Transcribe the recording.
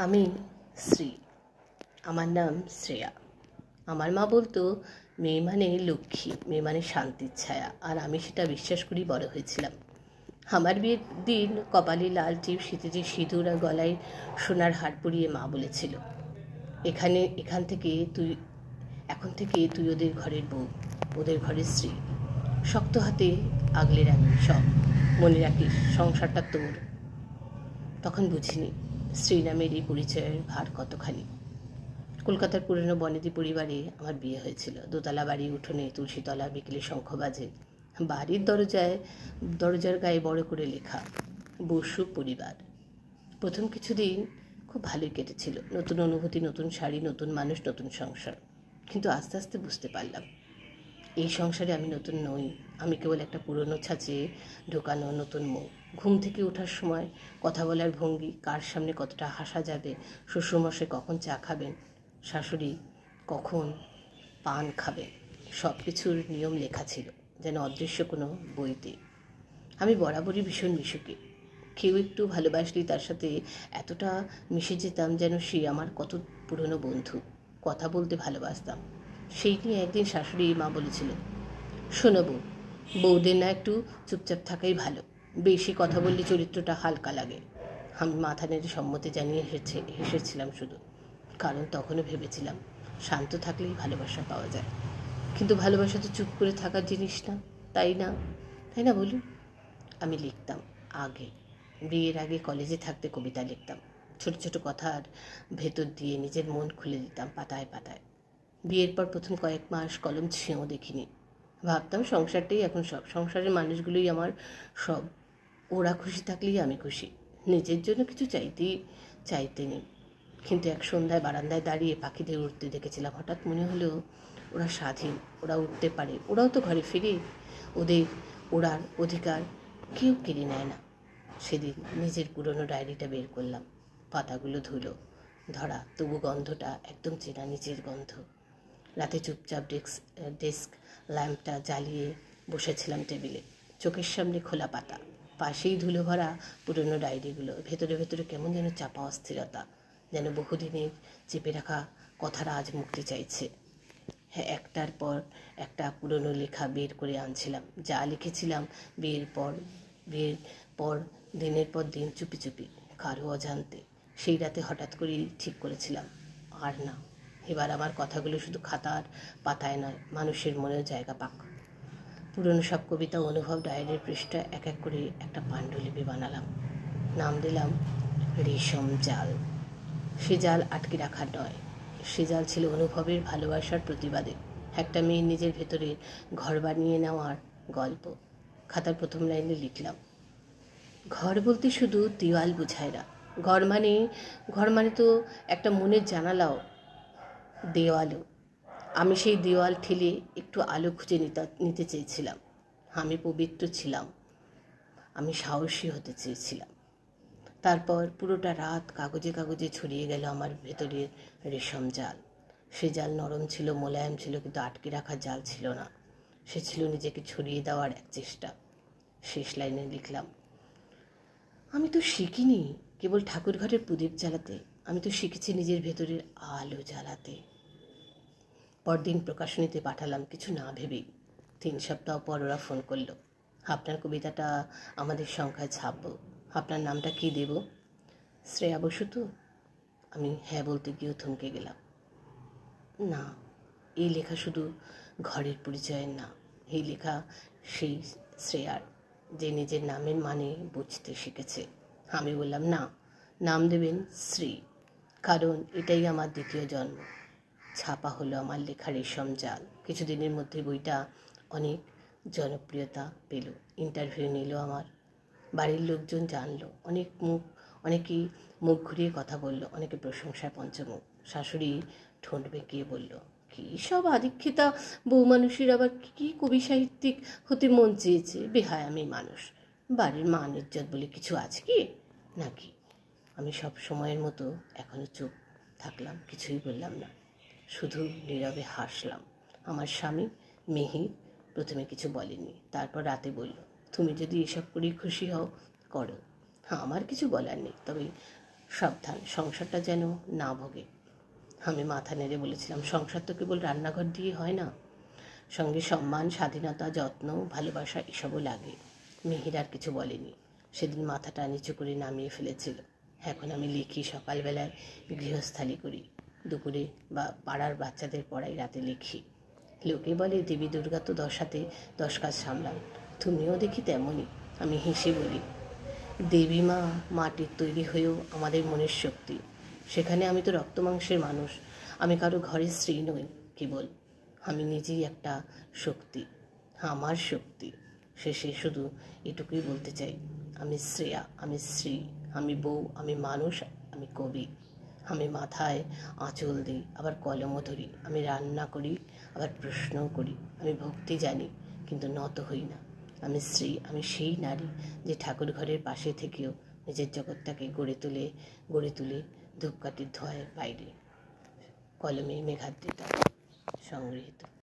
আমি শ্রী। আমার নাম শ্রেয়া। আমার মা বলতো মেয়ে মানে লক্ষ্মী, মেয়ে মানে শান্তির ছায়া, আর আমি সেটা বিশ্বাস করি বড় হয়েছিলাম। আমার বিয়ের দিন কপালে লাল টিপ, শীতে সিঁদুর আর গলায় সোনার হার পরিয়ে মা বলেছিল, এখন থেকে তুই ওদের ঘরের বউ, ওদের ঘরের স্ত্রী। শক্ত হাতে আগলে রাখবি সব, মনে রাখিস সংসারটা তোর। তখন বুঝিনি স্ত্রী নামের এই পরিচয়ের ভার কতখানি। কলকাতার পুরনো বনেদি পরিবারে আমার বিয়ে হয়েছিল। দোতলা বাড়ি, উঠোনে তুলসীতলা, বিকেলে শঙ্খ বাজে। বাড়ির দরজার গায়ে বড় করে লেখা বসু পরিবার। প্রথম কিছুদিন খুব ভালোই কেটেছিল। নতুন অনুভূতি, নতুন শাড়ি, নতুন মানুষ, নতুন সংসার। কিন্তু আস্তে আস্তে বুঝতে পারলাম এই সংসারে আমি নতুন নই। আমি কেবল একটা পুরনো ছাঁচে ঢোকানো নতুন মুখ। ঘুম থেকে ওঠার সময় কথা বলার ভঙ্গি, কার সামনে কতটা হাসা যাবে, শ্বশুরমশাই কখন চা খাবেন, শাশুড়ি কখন পান খাবেন, সব কিছুর নিয়ম লেখা ছিল যেন অদৃশ্য কোনো বইতে। আমি বরাবরই ভীষণ মিশুকে। কেউ একটু ভালোবাসলি তার সাথে এতটা মিশে যেতাম যেন সে আমার কত পুরনো বন্ধু। কথা বলতে ভালোবাসতাম। সেই নিয়ে একদিন শাশুড়ি মা বলেছিল, শোনো বউদের না একটু চুপচাপ থাকাই ভালো, বেশি কথা বললে চরিত্রটা হালকা লাগে। আমি মাথা নেড়ে সম্মতি জানিয়ে হেসেছিলাম শুধু, কারণ তখনও ভেবেছিলাম শান্ত থাকলেই ভালোবাসা পাওয়া যায়। কিন্তু ভালোবাসা তো চুপ করে থাকার জিনিস না, তাই না বলুন? আমি লিখতাম বিয়ের আগে কলেজে থাকতে কবিতা লিখতাম। ছোট ছোট কথার ভেতর দিয়ে নিজের মন খুলে দিতাম পাতায় পাতায়। বিয়ের পর প্রথম কয়েক মাস কলম ছুঁয়েও দেখিনি। ভাবতাম সংসারটাই এখন সব, সংসারের মানুষগুলোই আমার সব। ওরা খুশি থাকলেই আমি খুশি, নিজের জন্য কিছু চাইতে নেই। কিন্তু এক সন্ধ্যায় বারান্দায় দাঁড়িয়ে পাখিদের উড়তে দেখেছিলাম। হঠাৎ মনে হলো ওরা স্বাধীন, ওরা উঠতে পারে, ওরাও তো ঘরে ফিরে। ওদের ওড়ার অধিকার কেউ কেড়ে নেয় না। সেদিন নিজের পুরনো ডায়েরিটা বের করলাম। পাতাগুলো ধুলো ধরা, তবু গন্ধটা একদম চেনা, নিজের গন্ধ। রাতে চুপচাপ ডেস্ক ল্যাম্পটা জ্বালিয়ে বসেছিলাম টেবিলে, চোখের সামনে খোলা পাতা, পাশেই ধুলো ভরা পুরনো ডায়েরিগুলো। ভেতরে ভেতরে কেমন যেন চাপা অস্থিরতা, যেন বহুদিনের চেপে রাখা কথাটা আজ মুক্তি চাইছে। হ্যাঁ, একটার পর একটা পুরনো লেখা বের করে আনছিলাম, যা লিখেছিলাম বিয়ের পর দিনের পর দিন চুপি চুপি, কারো অজান্তে। সেই রাতে হঠাৎ করেই ঠিক করেছিলাম, আর না, এবার আমার কথাগুলো শুধু খাতার পাতায় নয়, মানুষের মনেও জায়গা পাক। পুরনো সব কবিতা, অনুভব, ডায়েরির পৃষ্ঠা এক এক করে একটা পাণ্ডুলিপি বানালাম। নাম দিলাম রেশম জাল। সে জাল আটকে রাখার নয়, সে জাল ছিল অনুভবের, ভালোবাসার প্রতিবাদে। একটা মেয়ের নিজের ভেতরে ঘর বানিয়ে নেওয়ার গল্প। খাতার প্রথম লাইনে লিখলাম, ঘর বলতে শুধু দেওয়াল বোঝায় না। ঘর মানে তো একটা মনের জানালাও, দেওয়ালও। আমি সেই দেওয়াল ঠেলে একটু আলো খুঁজে নিতে চেয়েছিলাম। আমি পবিত্র ছিলাম, আমি সাহসী হতে চেয়েছিলাম। তারপর পুরোটা রাত কাগজে কাগজে ছড়িয়ে গেল আমার ভেতরের রেশম জাল। সে জাল নরম ছিল, মোলায়েম ছিল, কিন্তু আটকে রাখার জাল ছিল না। সে ছিল নিজেকে ছড়িয়ে দেওয়ার এক চেষ্টা। শেষ লাইনে লিখলাম, আমি তো শিখিনি কেবল ঠাকুরঘরের প্রদীপ জ্বালাতে, আমি তো শিখেছি নিজের ভেতরের আলো জ্বালাতে। পরদিন প্রকাশনীতে পাঠালাম, কিছু না ভেবেই। 3 সপ্তাহ পর ওরা ফোন করলো, আপনার কবিতাটা আমাদের সংখ্যায় ছাপবো, আপনার নামটা কি দেব? শ্রেয়া বসু তো? আমি হ্যাঁ বলতে গিয়েও থমকে গেলাম। না, এই লেখা শুধু ঘরের পরিচয়ের না, এই লেখা সেই শ্রেয়ার, যে নিজের নামের মানে বুঝতে শিখেছে। আমি বললাম, না, নাম দেবেন শ্রী, কারণ এটাই আমার দ্বিতীয় জন্ম। ছাপা হলো আমার লেখা রেশম জাল। কিছুদিনের মধ্যে বইটা অনেক জনপ্রিয়তা পেল, ইন্টারভিউ নিল আমার, বাড়ির লোকজন জানলো, অনেকেই মুখ ঘুরিয়ে কথা বলল, অনেকে প্রশংসায় পঞ্চমুখ। শাশুড়ি ঠোঁট বেঁকিয়ে বলল, কী সব আদিক্ষেতা বউ মানুষের আবার কী কবি সাহিত্যিক হতে মন চেয়েছে, বেহায়ামি মানুষ, বাড়ির মান ইজ্জত বলে কিছু আছে কি নাকি? আমি সব সময়ের মতো এখনো চুপ থাকলাম, কিছুই বললাম না, শুধু নীরবে হাসলাম। আমার স্বামী মিহির প্রথমে কিছু বলেনি, তারপর রাতে বলল, তুমি যদি এসব করেই খুশি হও করো, হ্যাঁ, আমার কিছু বলার নেই, তবে সাবধান, সংসারটা যেন না ভোগে। আমি মাথা নেড়ে বলেছিলাম, সংসার তো কেবল রান্নাঘর দিয়ে হয় না, সঙ্গে সম্মান, স্বাধীনতা, যত্ন, ভালোবাসা এসবও লাগে। মিহির আর কিছু বলেনি, সেদিন মাথাটা নিচু করে নামিয়ে ফেলেছিল। এখন আমি লিখি, সকালবেলায় গৃহস্থালি করি, দুপুরে বা পাড়ার বাচ্চাদের পড়াই, রাতে লিখি। লোকে বলে দেবী দুর্গা তো 10 হাতে 10 কাজ সামলান, তুমিও দেখি তেমনই। আমি হেসে বলি, দেবী মা মাটির তৈরি হয়েও আমাদের মনের শক্তি। সেখানে আমি তো রক্তমাংসের মানুষ, আমি কারো ঘরের স্ত্রী নই কেবল, আমি নিজেই একটা শক্তি, আমার শক্তি। শেষে শুধু এটুকুই বলতে চাই, আমি শ্রেয়া, আমি স্ত্রী, আমি বউ, আমি মানুষ, আমি কবি। আমি মাথায় আঁচল দিই, আবার কলমও ধরি, আমি রান্না করি, আবার প্রশ্নও করি, আমি ভক্তি জানি কিন্তু নত হই না। আমি স্ত্রী, আমি সেই নারী যে ঠাকুর ঘরের পাশে থেকেও নিজের জগৎটাকে গড়ে তুলে ধূপকাঠির ধোঁয়ায় বাইরে। কলমে মেঘাদ্রিতা, সংগৃহীত।